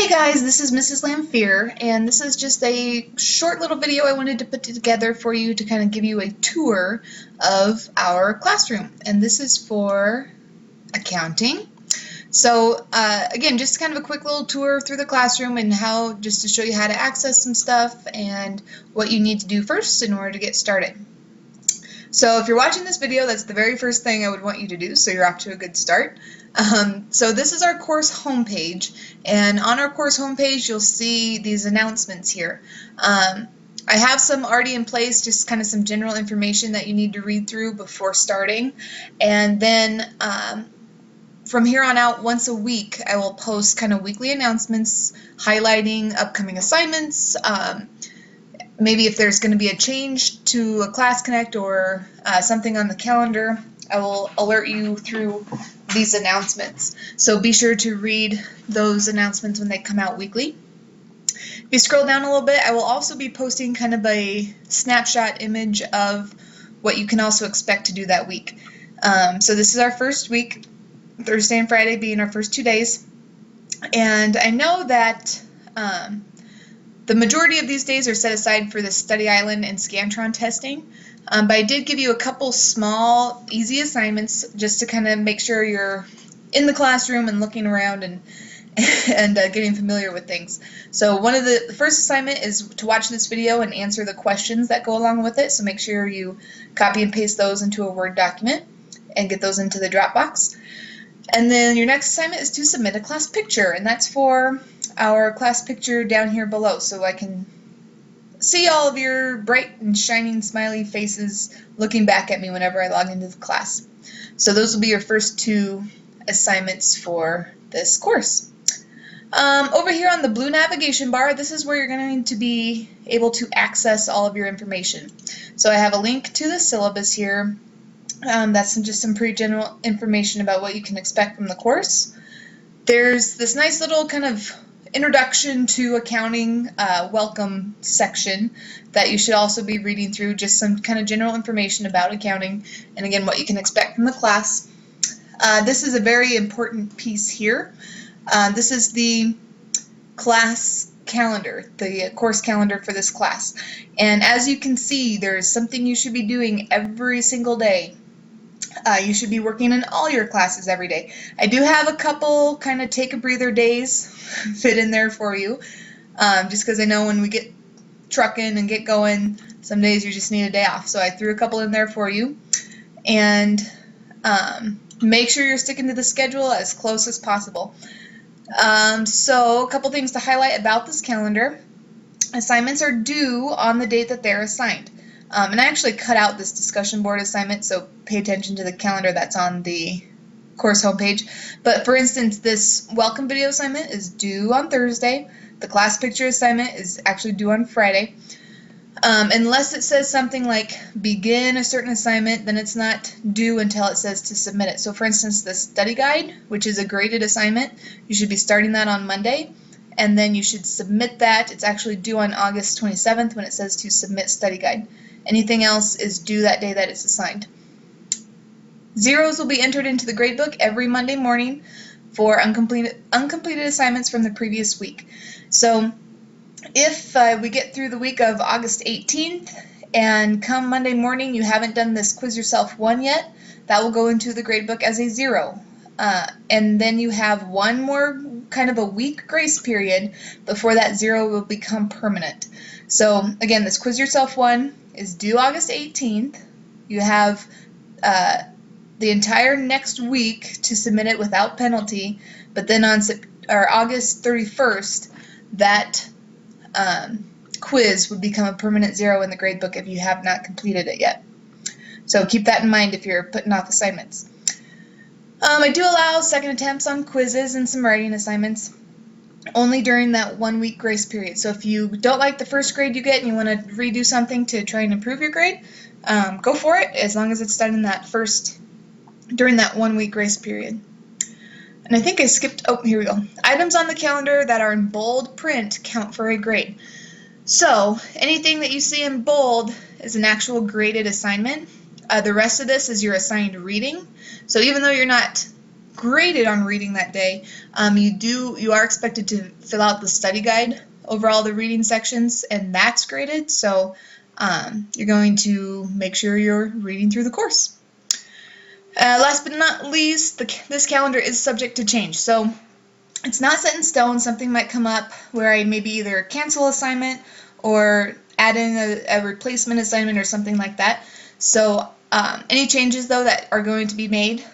Hey guys, this is Mrs. Lamphere, and this is just a short little video I wanted to put together for you to kind of give you a tour of our classroom. And this is for accounting. So again, just kind of a quick little tour through the classroom and how, just to show you how to access some stuff and what you need to do first in order to get started. So if you're watching this video, that's the very first thing I would want you to do, so you're off to a good start. So this is our course homepage, and on our course homepage you'll see these announcements here. I have some already in place, just kind of some general information that you need to read through before starting, and then from here on out, once a week, I will post kind of weekly announcements highlighting upcoming assignments, maybe if there's going to be a change to a Class Connect or something on the calendar, I will alert you through these announcements. So be sure to read those announcements when they come out weekly. If you scroll down a little bit, I will also be posting kind of a snapshot image of what you can also expect to do that week. So this is our first week, Thursday and Friday being our first 2 days. And I know that the majority of these days are set aside for the Study Island and Scantron testing, but I did give you a couple small, easy assignments just to kind of make sure you're in the classroom and looking around and getting familiar with things. So one of the first assignment is to watch this video and answer the questions that go along with it, so make sure you copy and paste those into a Word document and get those into the Dropbox. And then your next assignment is to submit a class picture, and that's for our class picture down here below, so I can see all of your bright and shining smiley faces looking back at me whenever I log into the class. So those will be your first two assignments for this course. Over here on the blue navigation bar, this is where you're going to be able to access all of your information. So I have a link to the syllabus here. That's just some pretty general information about what you can expect from the course. There's this nice little kind of introduction to accounting welcome section that you should also be reading through, just some kind of general information about accounting and again what you can expect from the class. This is a very important piece here. This is the class calendar, the course calendar for this class, and as you can see, there's something you should be doing every single day. You should be working in all your classes every day. I do have a couple kind of take a breather days fit in there for you, just because I know when we get trucking and get going, some days you just need a day off. So I threw a couple in there for you. And make sure you're sticking to the schedule as close as possible. So a couple things to highlight about this calendar. Assignments are due on the date that they're assigned. And I actually cut out this discussion board assignment, so pay attention to the calendar that's on the course homepage. But for instance, this welcome video assignment is due on Thursday. The class picture assignment is actually due on Friday. Unless it says something like begin a certain assignment, then it's not due until it says to submit it. So for instance, the study guide, which is a graded assignment, you should be starting that on Monday. And then you should submit that. It's actually due on August 27th when it says to submit study guide. Anything else is due that day that it's assigned. Zeros will be entered into the gradebook every Monday morning for uncompleted assignments from the previous week. So if we get through the week of August 18th and come Monday morning you haven't done this Quiz Yourself 1 yet, that will go into the gradebook as a 0. And then you have one more kind of a week grace period before that 0 will become permanent. So again, this Quiz Yourself 1 is due August 18th. You have the entire next week to submit it without penalty, but then on August 31st, that quiz would become a permanent 0 in the gradebook if you have not completed it yet. So keep that in mind if you're putting off assignments. I do allow second attempts on quizzes and some writing assignments only during that 1 week grace period. So if you don't like the first grade you get and you want to redo something to try and improve your grade, go for it, as long as it's done in that during that 1 week grace period. And I think I skipped, oh, here we go. Items on the calendar that are in bold print count for a grade. So anything that you see in bold is an actual graded assignment. The rest of this is your assigned reading. So even though you're not graded on reading that day, you are expected to fill out the study guide over all the reading sections, and that's graded. So you're going to make sure you're reading through the course. Last but not least, this calendar is subject to change. So it's not set in stone. Something might come up where I maybe either cancel assignment or add in a replacement assignment or something like that. So any changes, though, that are going to be made,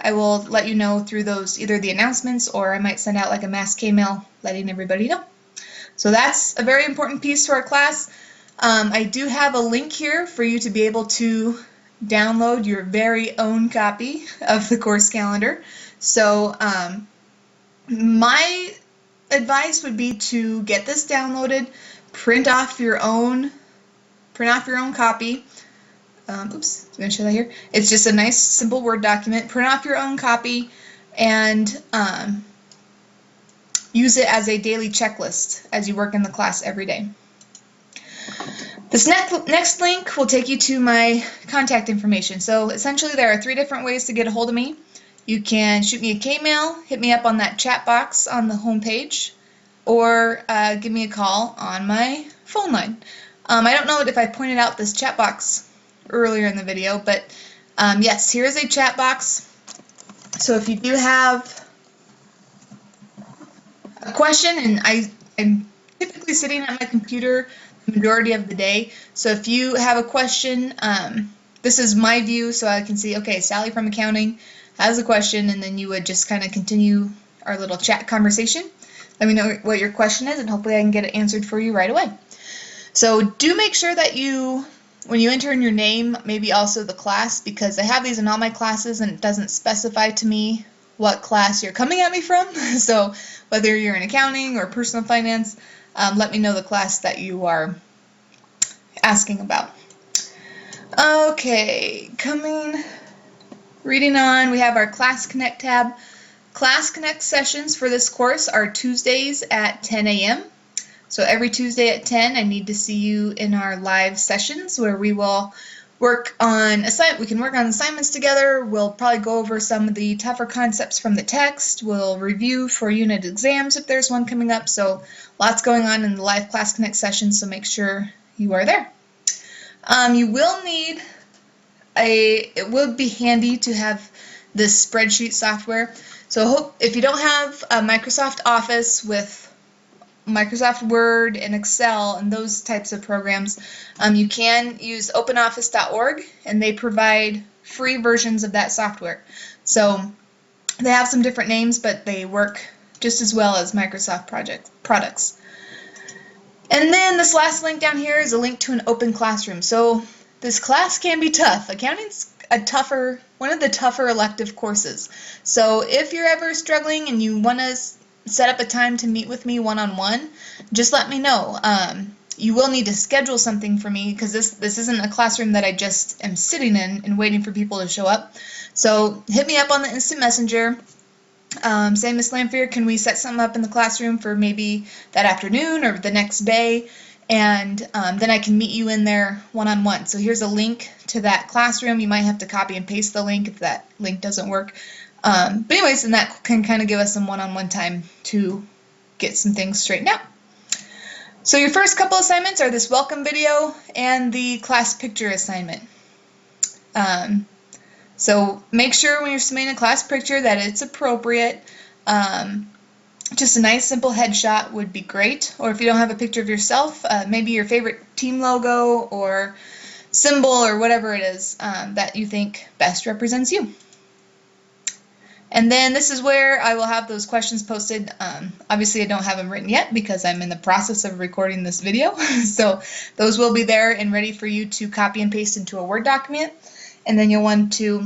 I will let you know through those, either the announcements, or I might send out like a mass K-mail letting everybody know. So that's a very important piece to our class. I do have a link here for you to be able to download your very own copy of the course calendar. So my advice would be to get this downloaded, print off your own copy. Oops, I'm going to show that here. It's just a nice, simple Word document. Print off your own copy and use it as a daily checklist as you work in the class every day. This next link will take you to my contact information. So essentially there are 3 different ways to get a hold of me. You can shoot me a K-mail, hit me up on that chat box on the homepage, or give me a call on my phone line. I don't know if I pointed out this chat box earlier in the video, but yes, here is a chat box. So if you do have a question, and I'm typically sitting at my computer the majority of the day, so if you have a question, this is my view, so I can see, okay, Sally from accounting has a question, and then you would just kind of continue our little chat conversation. Let me know what your question is, and hopefully I can get it answered for you right away. So do make sure that when you enter in your name, maybe also the class, because I have these in all my classes and it doesn't specify to me what class you're coming at me from. So whether you're in accounting or personal finance, let me know the class that you are asking about. Okay, reading on, we have our Class Connect tab. Class Connect sessions for this course are Tuesdays at 10 a.m. So every Tuesday at 10, I need to see you in our live sessions where we will work on assignments together. We'll probably go over some of the tougher concepts from the text. We'll review for unit exams if there's one coming up. So lots going on in the live Class Connect sessions, so make sure you are there. You will need it would be handy to have this spreadsheet software. So if you don't have a Microsoft Office with Microsoft Word and Excel and those types of programs, you can use openoffice.org, and they provide free versions of that software. So they have some different names, but they work just as well as Microsoft products. And then this last link down here is a link to an open classroom. So this class can be tough. Accounting's one of the tougher elective courses. So if you're ever struggling and you want to set up a time to meet with me one-on-one, just let me know. You will need to schedule something for me, because this isn't a classroom that I just am sitting in and waiting for people to show up. So hit me up on the instant messenger. Say, Miss Lamphere, can we set something up in the classroom for maybe that afternoon or the next day? And then I can meet you in there one-on-one. So here's a link to that classroom. You might have to copy and paste the link if that link doesn't work. But anyways, and that can kind of give us some one-on-one time to get some things straightened out. So your first couple assignments are this welcome video and the class picture assignment. So make sure when you're submitting a class picture that it's appropriate. Just a nice simple headshot would be great. Or if you don't have a picture of yourself, maybe your favorite team logo or symbol or whatever it is that you think best represents you. And then this is where I will have those questions posted. Obviously, I don't have them written yet because I'm in the process of recording this video. So those will be there and ready for you to copy and paste into a Word document. And then you'll want to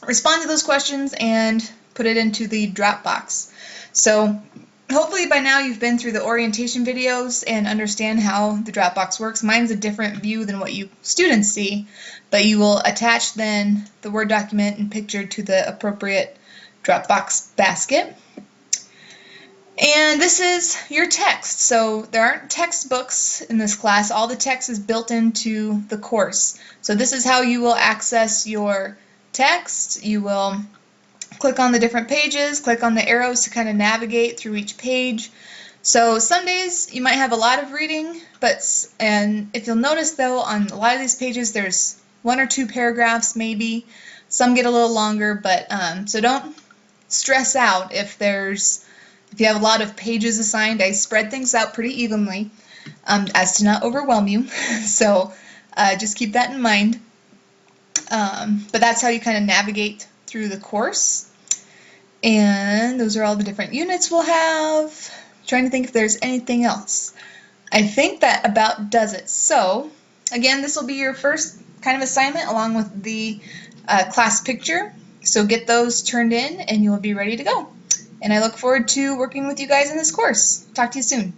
respond to those questions and put it into the Dropbox. So hopefully by now you've been through the orientation videos and understand how the Dropbox works. Mine's a different view than what you students see, but you will attach then the Word document and picture to the appropriate Dropbox basket. And this is your text. So there aren't textbooks in this class. All the text is built into the course. So this is how you will access your text. You will click on the different pages, click on the arrows to kind of navigate through each page. So some days you might have a lot of reading, and if you'll notice though, on a lot of these pages there's 1 or 2 paragraphs maybe. Some get a little longer, but so don't stress out if you have a lot of pages assigned. I spread things out pretty evenly as to not overwhelm you. So just keep that in mind. But that's how you kind of navigate through the course. And those are all the different units we'll have. Trying to think if there's anything else. I think that about does it. So again, this will be your first kind of assignment along with the class picture. So get those turned in and you will be ready to go. And I look forward to working with you guys in this course. Talk to you soon.